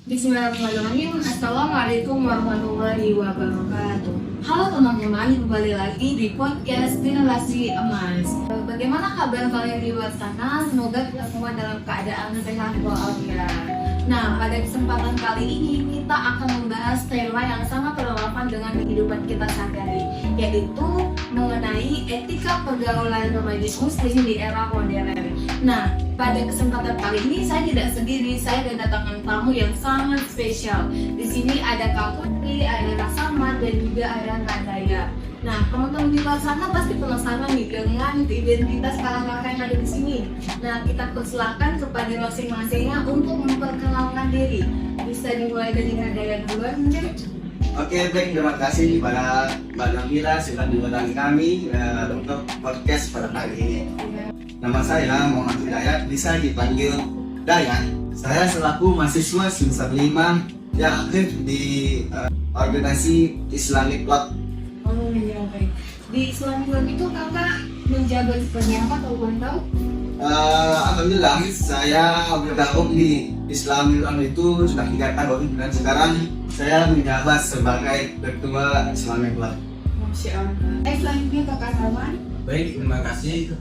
Bismillahirrahmanirrahim. Assalamualaikum warahmatullahi wabarakatuh. Halo teman-teman, kembali lagi di podcast Generasi Emas. Bagaimana kabar kalian di luar sana? Semoga kita semua dalam keadaan sehat walafiat. Nah, pada kesempatan kali ini kita akan membahas tema yang sangat relevan dengan kehidupan kita sehari-hari, yaitu mengenai etika pergaulan remaja muslim di era modern. Nah, pada kesempatan kali ini saya tidak sendiri, saya kedatangan tamu yang sangat spesial. Di sini ada Kak Putri, ada Kak Samad, dan juga ada Kak Daya. Nah, teman-teman di luar sana pasti penasaran nih dengan identitas kakak-kakak yang ada di sini. Nah, kita persilakan kepada masing-masingnya untuk memperkenalkan diri. Bisa dimulai dari Kak Daya duluan mungkin? Oke, baik, terima kasih kepada Mbak Nabila sudah diundang kami untuk podcast pada hari ini. Nama saya Muhammad Hidayat, bisa dipanggil Dayat. Saya selaku mahasiswa semester 5 yang aktif di organisasi Islamic Club. Oh iya, baik. Di Islamic Club itu kakak menjabat seperti apa atau boleh tahu? Alhamdulillah, saya bergabung di Islamic Club itu sudah 3 tahun dan sekarang saya menjabat sebagai ketua Islamic Club. Masya Allah. Selanjutnya kakak Salman. Baik, terima kasih.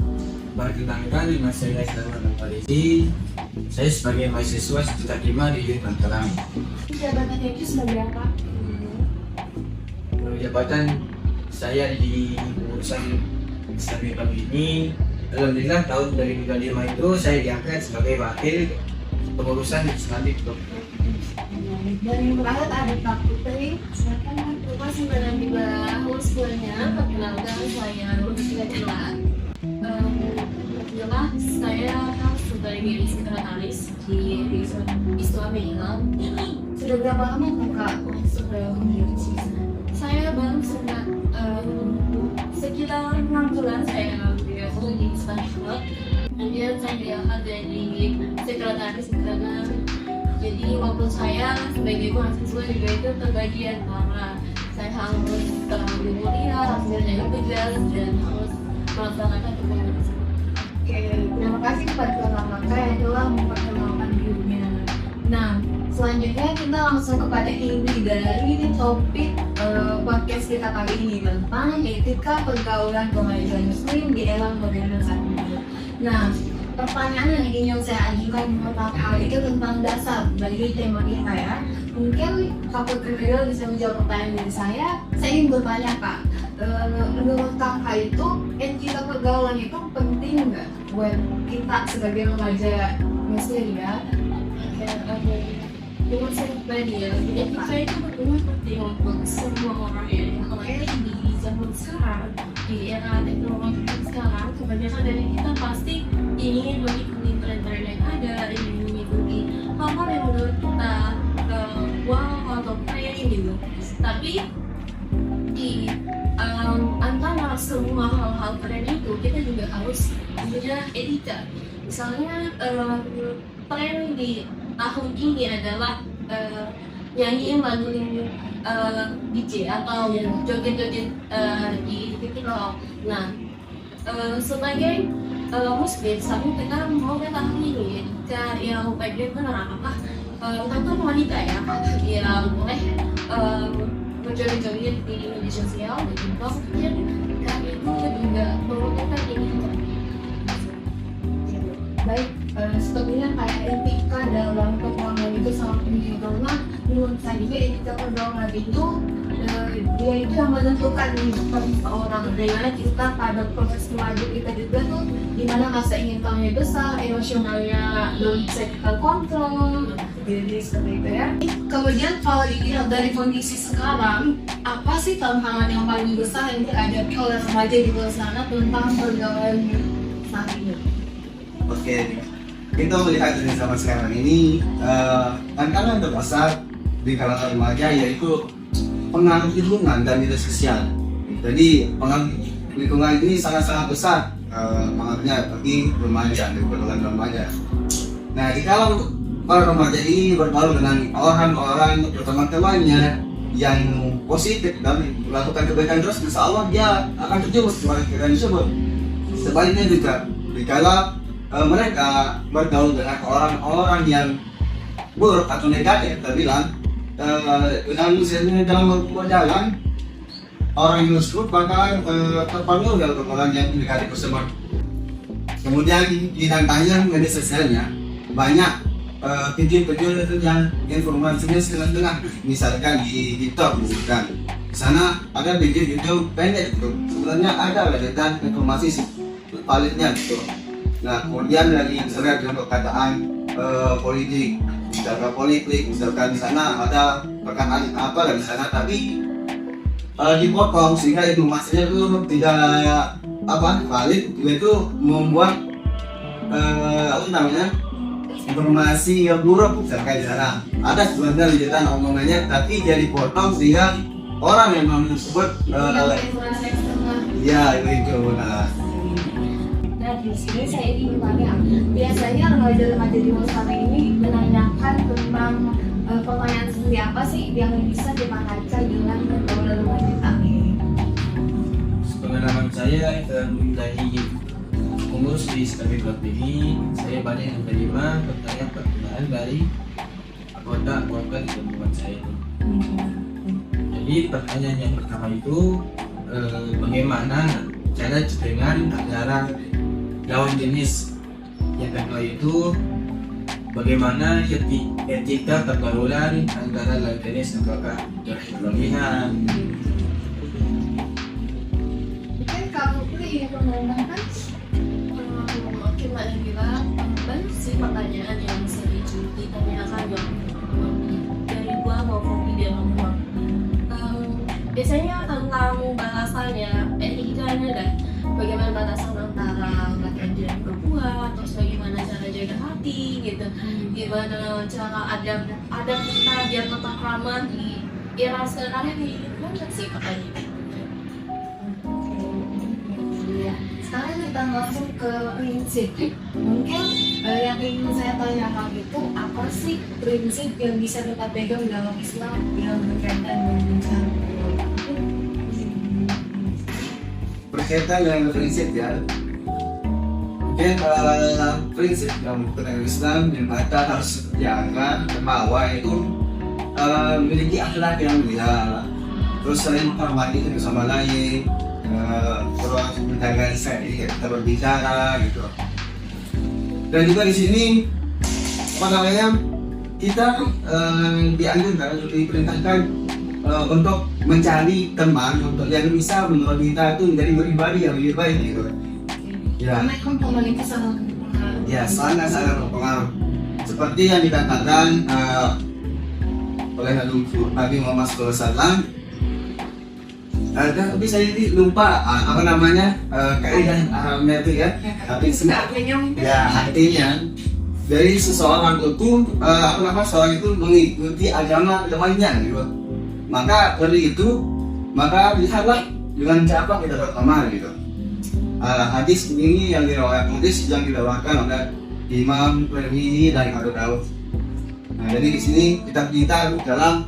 Perkenalkan, nama saya Salman Al-Farisi. Saya sebagai mahasiswa semester 5 di Bantaran. Jabatannya itu sebagai apa? Jabatan saya di urusan Islamic Club ini, alhamdulillah tahun 2005 itu saya diangkat sebagai wakil pengurusan Islamic Club. Dan yang terakhir ada Kak Putri. Silakan. Terima kasih Mbak Nabila. Halo semuanya, perkenalkan saya Nurul Jelan. Jelas saya sebagai sekretaris di Islamic Club. Sudah berapa lama kakak sudah menjadi siswa? Saya baru sekitar 6 bulan saya bergabung di Islamic Club. Kemudian saya diangkat jadi sekretaris di sana. Jadi waktu saya sebagai mahasiswa juga itu terbagi antara saya harus berkuliah, harus mengerjakan tugas, dan harus melaksanakan tugas. Oke, terima kasih kepada kakak yang telah memperkenalkan dirinya. Nah, selanjutnya kita langsung kepada inti dari topik podcast kita kali ini tentang etika pergaulan remaja muslim di era modern saat ini. Nah, pertanyaan yang ingin saya ajukan pertama kali itu tentang dasar dari tema kita ya. Mungkin Kak Putri bisa menjawab pertanyaan dari saya. Saya ingin bertanya Kak, menurut kakak itu etika pergaulan itu penting nggak buat kita sebagai remaja muslim ya? Oke. Menurut saya pribadi ya, etika itu benar-benar penting untuk semua orang ya. Apalagi di zaman sekarang, di era teknologi sekarang, kebanyakan dari kita pasti ingin mengikuti tren-tren yang ada, ingin mengikuti hal-hal yang menurut kita wow atau keren gitu. Tapi di antara semua hal-hal keren itu kita juga harus punya etika. Misalnya tren di tahun ini adalah nyanyiin lagu DJ atau joget-joget di TikTok. Nah, sebagai muslim, tapi kita mau mengetahui ini etika yang baik dan benar apakah tentu wanita ya yang boleh berjoget-joget di media sosial, di TikTok, dan kami itu juga membutuhkan ini. Baik, sepertinya kayak etika dalam pergaulan itu sangat penting karena menurut saya juga etika pergaulan itu dia itu yang menentukan orang bagaimana kita pada proses remaja kita juga tuh dimana rasa ingin tahunya besar, emosionalnya belum bisa kita kontrol, jadi seperti itu ya. Kemudian kalau dilihat dari kondisi sekarang, apa sih tantangan yang paling besar yang dihadapi oleh remaja di luar sana tentang pergaulan saat ini? Oke, kita melihat dari zaman sekarang ini tantangan terbesar di kalangan remaja yaitu pengaruh lingkungan dan media sosial. Jadi pengaruh lingkungan ini sangat-sangat besar pengaruhnya bagi remaja, di kalangan remaja. Nah, jika para remaja ini bergaul dengan orang-orang atau teman-temannya yang positif dan melakukan kebaikan terus, insya Allah dia akan terjerumus kepada kebaikan tersebut. Sebaliknya juga, jika mereka bergaul dengan orang-orang yang buruk atau negatif, kita bilang dalam membuat jalan orang yang tersebut bakal terpengaruh dengan orang yang negatif tersebut. Kemudian di tantangan media sosialnya banyak video-video yang informasinya setengah-setengah, misalkan di TikTok bukan. Di sana ada video-video pendek gitu. Sebenarnya ada lanjutan informasi validnya gitu. Nah, kemudian dari misalnya ada perkataan politik, misalkan di sana ada perkataan apa dari sana, tapi dipotong sehingga informasinya itu tidak valid, itu membuat informasi yang buruk misalkan di sana. Ada sebenarnya lanjutan omongannya tapi dia dipotong sehingga orang yang tersebut ya itu benar. Nah, di sini saya ingin bertanya, biasanya remaja-remaja di Australia ini menanyakan tentang pertanyaan seperti apa sih yang bisa dipakai dengan pergaulan remaja kami? Pengalaman saya dari pengurus di SKB Club ini, saya banyak menerima pertanyaan dari anggota di lingkungan saya itu. Jadi pertanyaan yang pertama itu bagaimana cara dengan antara lawan jenis. Yang kedua itu bagaimana etika pergaulan antara lawan jenis, apakah berlebihan. Mungkin kalau ingin menanyakan Mbak Nabila, banyak sih pertanyaan yang bisa ditanyakan dari gua maupun di dalam gua. Biasanya tentang bahasanya, etikanya dan bagaimana batasan antara laki-laki dan perempuan, terus bagaimana cara jaga hati gitu, gimana cara adab kita biar tetap ramah di era sekarang ini. Banyak sih pertanyaan. Sekarang kita langsung ke prinsip. Mungkin yang ingin saya tanyakan itu apa sih prinsip yang bisa kita pegang dalam Islam yang berkaitan dengan cara berkaitan dengan prinsip ya. Mungkin prinsip yang berkaitan Islam yang kita harus jaga bahwa itu memiliki akhlak yang mulia, terus saling menghormati satu sama lain, terus menjaga kita berbicara gitu. Dan juga di sini kita dianjurkan untuk diperintahkan untuk mencari teman untuk yang bisa menurut kita itu menjadi pribadi yang lebih baik gitu. Ya. Karena kan komunitas sangat berpengaruh. Ya, sangat berpengaruh. Seperti yang dikatakan oleh Nabi Muhammad SAW. Tapi saya lupa apa namanya kaidah Arabnya itu ya. Tapi artinya dari seseorang itu seorang itu mengikuti agama temannya gitu. Maka dari itu lihatlah dengan siapa kita berteman gitu. Hadis ini yang diriwayatkan oleh Imam Tirmidzi dan Abu Daud. Nah, jadi di sini kita dalam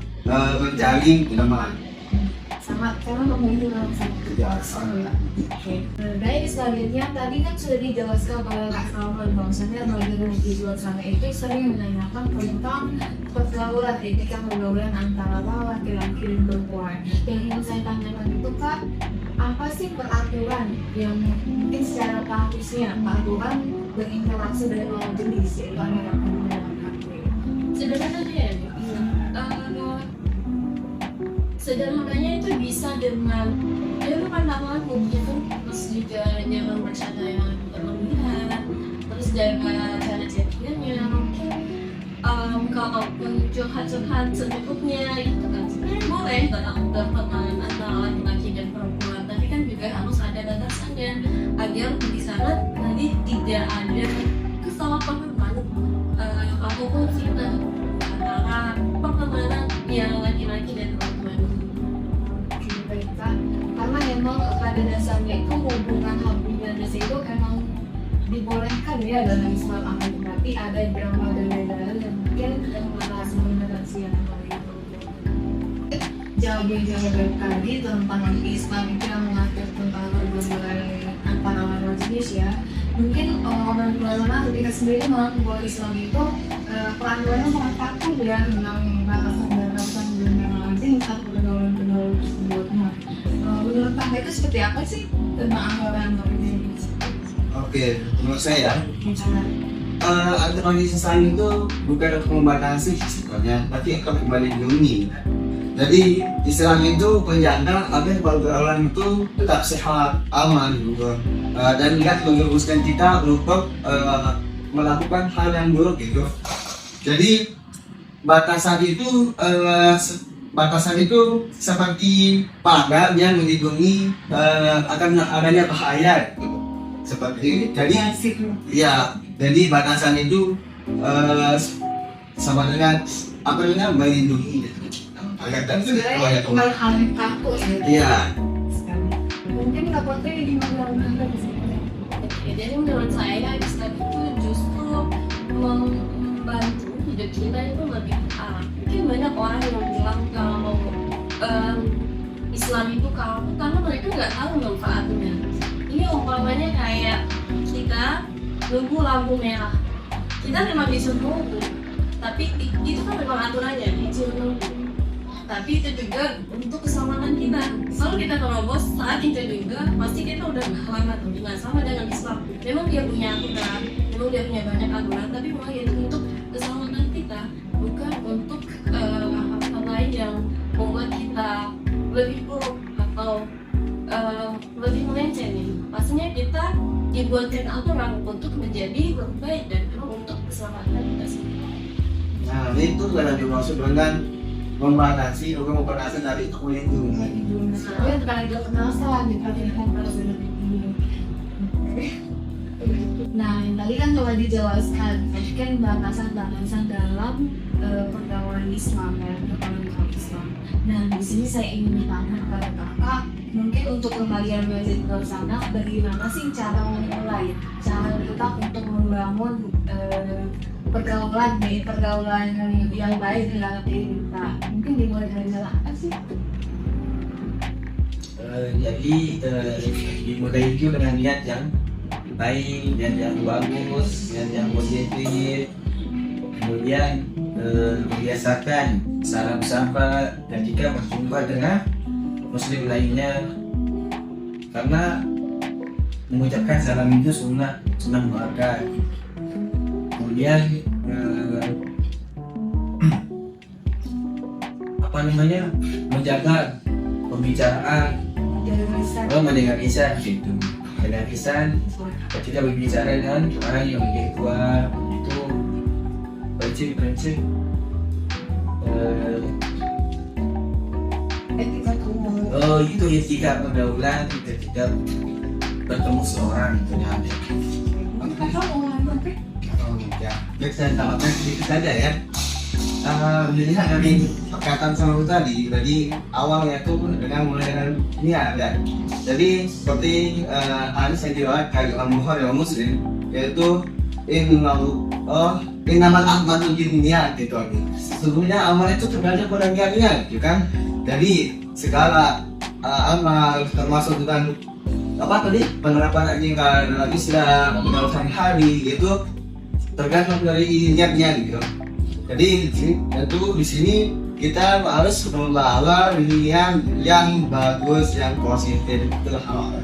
menjalin teman. Sama karena memilih langsung. Baik, selanjutnya tadi kan sudah dijelaskan oleh Kak Salman bahwasanya remaja di luar sana itu sering menanyakan tentang pergaulan, etika pergaulan antara laki-laki dan perempuan. Yang ingin saya tanyakan itu Kak, apa sih peraturan yang mungkin secara praktisnya peraturan berinteraksi dengan lawan jenis yaitu antara perempuan dan laki-laki? Sederhananya itu bisa dengan pandangan gitu, terus juga jangan bercanda yang berlebihan, terus jaga cara chatnya mungkin kalaupun curhat-curhat secukupnya itu kan sebenarnya boleh berteman antara laki-laki dan perempuan, tapi kan juga harus ada batasannya agar di sana nanti tidak ada kesalahpahaman apapun kita antara pertemanan yang laki-laki dan perempuan. Karena memang pada dasarnya itu hubungan itu emang dibolehkan ya dalam Islam, akan tetapi ada beberapa dalil yang mungkin merasa menegasikan hal itu. Jawaban tadi tentang Islam itu yang mengatur tentang hubungan antara lawan jenis ya. Mungkin orang ketika sendiri mengaku bahwa Islam itu peraturannya sangat kaku ya tentang batasan dunia masing satu pergaulan tersebut. Nah, menurut Pak itu seperti apa sih tentang anggaran ini? Oke, menurut saya Misalnya, aturan desain itu bukan untuk membatasi sebetulnya, tapi untuk melindungi. Jadi istilahnya itu penjaga agar pergaulan itu tetap sehat, aman gitu, dan tidak menjerumuskan kita untuk melakukan hal yang buruk gitu. Jadi batasan itu seperti pagar yang melindungi akan adanya bahaya gitu. Seperti jadi ya, jadi batasan itu sama dengan apa namanya melindungi agar dan sebenarnya bukan hal yang kaku ya. iya. Mungkin Kak Putri gimana di sini? Ya, jadi menurut saya Islam itu justru membantu hidup kita itu lebih arah. Mungkin banyak orang yang bilang kalau Islam itu kaku karena mereka nggak tahu manfaatnya. Ini umpamanya kayak kita nunggu lampu merah, kita memang disuruh nunggu, tapi itu kan memang aturannya disuruh nunggu. Tapi itu juga untuk keselamatan kita. Kalau kita terobos saat itu juga, pasti kita udah lama tuh. Nah, sama dengan Islam. Memang dia punya aturan, memang dia punya banyak aturan, tapi memang itu untuk keselamatan kita, bukan untuk hal-hal lain yang membuat kita lebih buruk atau lebih melenceng nih. Pastinya kita dibuatkan aturan untuk menjadi lebih baik dan untuk keselamatan kita sendiri. Nah, itu yang dimaksud dengan membatasi atau membatasi dari itu melindungi. Tapi terkait dengan penalasan di perhatikan pada ini. Nah, yang tadi kan coba dijelaskan, tadi kan batasan-batasan dalam pergaulan Islam ya, pergaulan Islam. Nah, di sini saya ingin bertanya kepada kakak, mungkin untuk kembalian belajar ke sana, bagaimana sih cara memulai, cara tetap untuk membangun pergaulan yang baik di dalam diri kita? Mungkin dimulai dari apa sih? Jadi dimulai itu dengan niat yang baik, niat yang bagus, niat yang positif. Kemudian membiasakan salam sapa ketika berjumpa dengan muslim lainnya, karena mengucapkan salam itu sunnah muakkad. Kemudian menjaga pembicaraan, mendengar lisan gitu. Mendengar lisan ketika berbicara dengan orang yang lebih tua, itu prinsip itu etika pergaulan ketika bertemu seorang itu ada. Kakak mau ngomong Ya, baik, saya tambahkan sedikit saja ya. Melihat dari perkataan sama tadi awalnya itu mulai dengan niat ya. Jadi seperti hadis yang diriwayatkan oleh Bukhari dan Muslim, yaitu innamal a'malu binniyat gitu. Sesungguhnya amal itu tergantung pada niatnya, gitu kan. Jadi segala amal termasuk dengan penerapan dalam Islam dalam hari gitu tergantung dari niatnya gitu. Jadi tentu di sini kita harus membawa niat yang bagus, yang positif, itulah hal.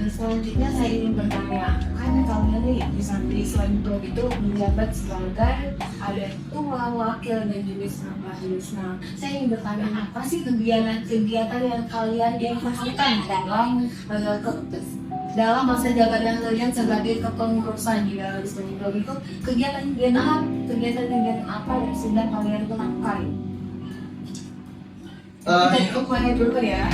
Selanjutnya saya ingin bertanya, kan kalian nih di Islam itu menjabat sebagai ada ketua, wakil dan juga majelis. Nah, saya ingin bertanya, apa sih kegiatan yang kalian lakukan dalam masa jabatan kalian sebagai kepengurusan di dalam Islam itu? Kegiatan apa yang sedang kalian lakukan? Kita cukup dulu ya.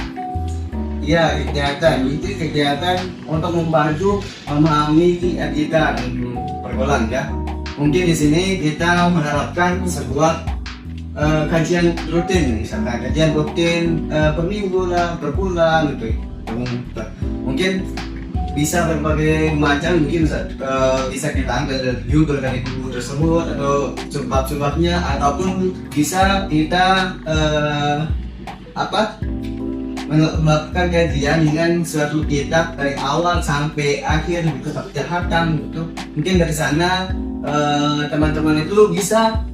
Ya, kegiatan untuk membantu memahami kita pergaulan ya. Mungkin di sini kita menerapkan sebuah kajian rutin, misalkan kajian rutin per minggu lah, per bulan gitu. Mungkin bisa berbagai macam, mungkin bisa kita ambil judul dari buku tersebut atau sebab-sebabnya, ataupun bisa kita melakukan kajian dengan suatu kitab dari awal sampai akhir gitu, sampai hatam gitu. Mungkin dari sana teman-teman itu bisa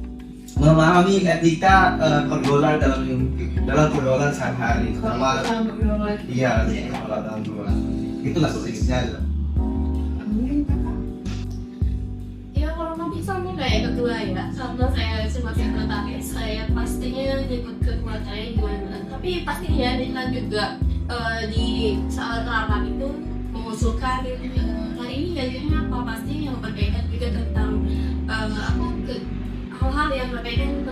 memahami etika pergaulan dalam pergaulan sehari-hari, terutama iya dalam pergaulan. Itulah tips-tipsnya. Ya kalau mau bisa nih kayak ketua ya, karena saya sebagai sekretaris saya pastinya ikut ketua saya gimana. Tapi pastinya Dina juga di saat rapat itu mengusulkan hari ini gajinya apa, pasti yang berkaitan juga tentang hal-hal yang berkaitan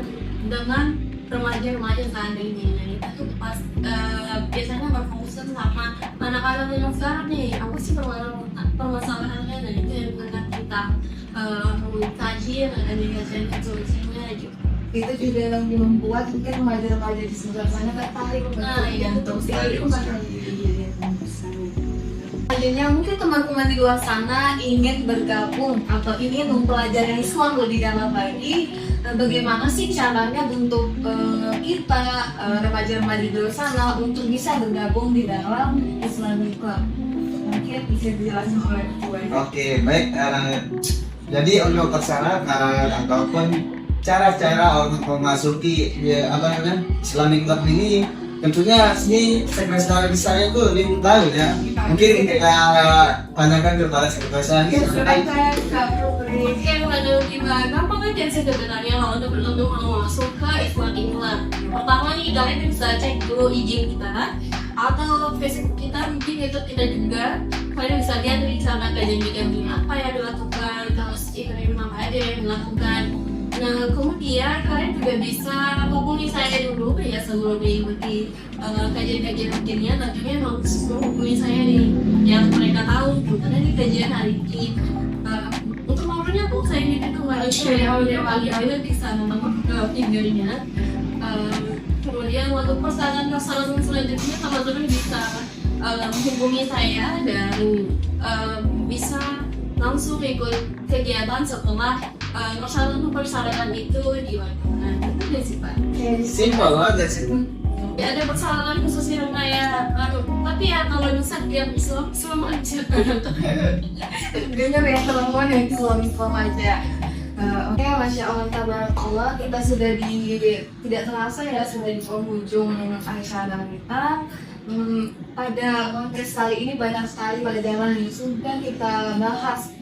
dengan remaja-remaja saat ini. Nah itu pas biasanya berfokus sama anak-anak yang sekarang nih, apa sih permasalahannya, dan itu yang akan kita kaji dan dikasih solusinya gitu. Itu juga yang membuat mungkin remaja-remaja di sebelah sana tertarik untuk selanjutnya mungkin teman-teman di luar sana ingin bergabung atau ingin mempelajari Islam lebih dalam lagi. Bagaimana sih caranya untuk kita remaja-remaja di luar sana untuk bisa bergabung di dalam Islamic Club? Mungkin bisa dijelaskan oleh gue. Oke, baik. Jadi untuk persyaratan ataupun cara-cara untuk memasuki Islamic Club ini, tentunya ini sekretaris saya itu belum tahu ya. Mungkin kita tanyakan kepada sekretaris saya. Mungkin ada gimana, gampang aja sih sebenarnya kalau untuk masuk ke Islamic Club. Pertama nih kalian bisa cek dulu izin kita atau Facebook kita, mungkin YouTube kita juga. Kalian bisa lihat di sana kajian-kajian apa yang dilakukan, terus event apa aja yang dilakukan. Nah kemudian kalian juga bisa hubungi saya dulu ya sebelum mengikuti kajian-kajian beginian. Tentunya langsung hubungi saya nih yang mereka tahu karena di kajian hari ini. Untuk nomornya tuh saya ini tuh nggak share audio bisa nonton ke videonya. Kemudian untuk persyaratan selanjutnya teman-teman bisa menghubungi saya dan bisa langsung ikut kegiatan setelah persyaratan itu dilakukan. Itu deh sih Pak. Simpel aja sih. Ya ada persyaratan khusus yang kayak tapi ya kalau misalnya dia Islam aja. Dengar ya teman-teman yang Islam aja. Oke, Masya Allah, tabarakallah, kita sudah tidak terasa ya sudah di penghujung acara kita. Pada konteks kali ini banyak sekali pada zaman yang sudah kita bahas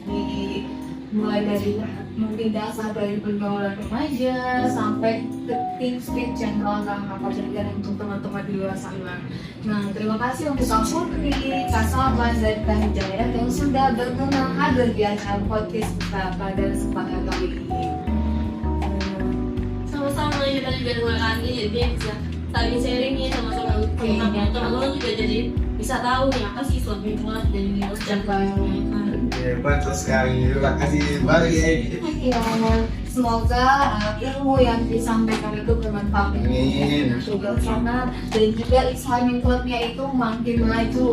mulai dari mungkin dasar dari pergaulan remaja sampai ke tips-tips yang langkah apa saja untuk teman-teman di luar sana. Nah, terima kasih untuk Kak Putri, Kak Salman, dan Kak Hidayat yang sudah berkenan hadir di acara podcast kita pada kesempatan kali ini. Sama-sama kita juga terima kasih, jadi bisa saling sharing nih sama-sama teman-teman juga jadi bisa tahu nih apa sih Islamic Club dan ucapan. Betul sekali, terima kasih banyak ya. Semoga ilmu yang disampaikan itu bermanfaat juga sana dan juga Islamic Club-nya itu makin maju.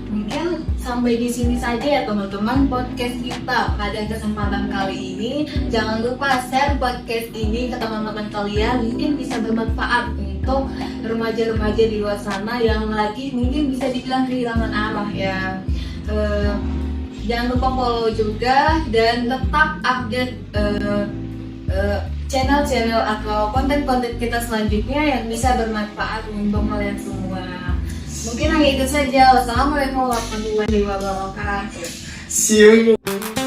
Mungkin sampai di sini saja ya teman-teman podcast kita pada kesempatan kali ini. Jangan lupa share podcast ini ke teman-teman kalian, mungkin bisa bermanfaat untuk remaja-remaja di luar sana yang lagi mungkin bisa dibilang kehilangan arah ya. Jangan lupa follow juga dan tetap update channel-channel atau konten-konten kita selanjutnya yang bisa bermanfaat untuk kalian semua. Mungkin hanya itu saja. Wassalamualaikum warahmatullahi wabarakatuh. See you.